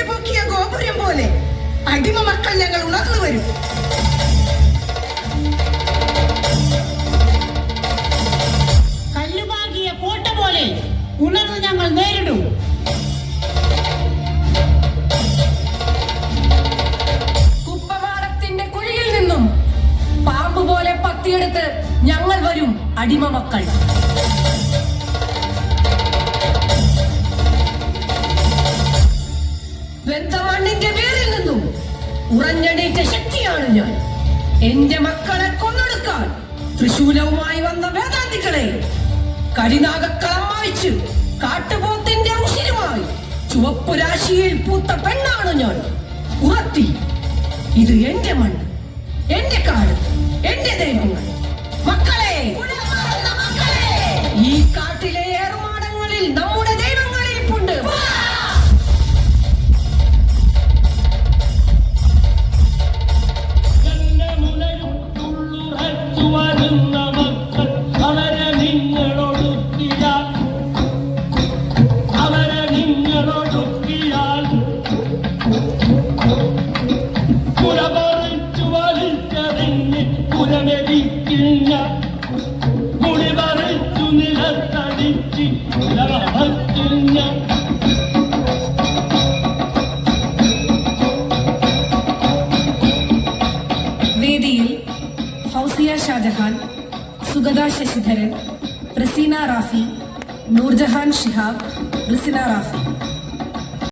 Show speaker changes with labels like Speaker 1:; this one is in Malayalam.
Speaker 1: കെട്ടിപ്പൊക്കിയ ഗോപുരം പോലെ അടിമ മക്കൾ ഞങ്ങൾ ഉണർന്നു വരും.
Speaker 2: കല്ലുപാകിയ കോട്ട പോലെ ഉണർന്ന് ഞങ്ങൾ നേരിടും.
Speaker 3: കുപ്പമാടത്തിന്റെ കുഴിയിൽ നിന്നും പാമ്പ് പോലെ പത്തിയെടുത്ത് ഞങ്ങൾ വരും അടിമ മക്കൾ. വെന്ത മണ്ണിന്റെ പേരിൽ നിന്നും ഉറഞ്ഞെണീറ്റ ശക്തിയാണ് ഞാൻ. എന്റെ മക്കളെ കൊന്നൊടുക്കാൻ തൃശൂലവുമായി വന്ന വേദാന്തികളെ കരിനാഗക്കളം വായിച്ച് കാട്ടുപോത്തിന്റെ ഉശിരുമായി ചുവപ്പുരാശിയിൽ പൂത്ത പെണ്ണാണ് ഞാൻ. ഉറത്തി, ഇത് എന്റെ മണ്ണ്, എന്റെ കാട്, എന്റെ ദൈവങ്ങൾ. മക്കളെ, ഈ കാട്ടിലെ ഏറുമാടങ്ങളിൽ നമ്മുടെ ദൈവങ്ങൾ ഇരിപ്പുണ്ട്.
Speaker 4: വേദിയിൽ ഫൗസിയ ഷാജഹാൻ, സുഗത ശശിധരൻ, റസീന റാഫി, നൂർജഹാൻ ഷിഹാബ്, റിസിന റാഫി.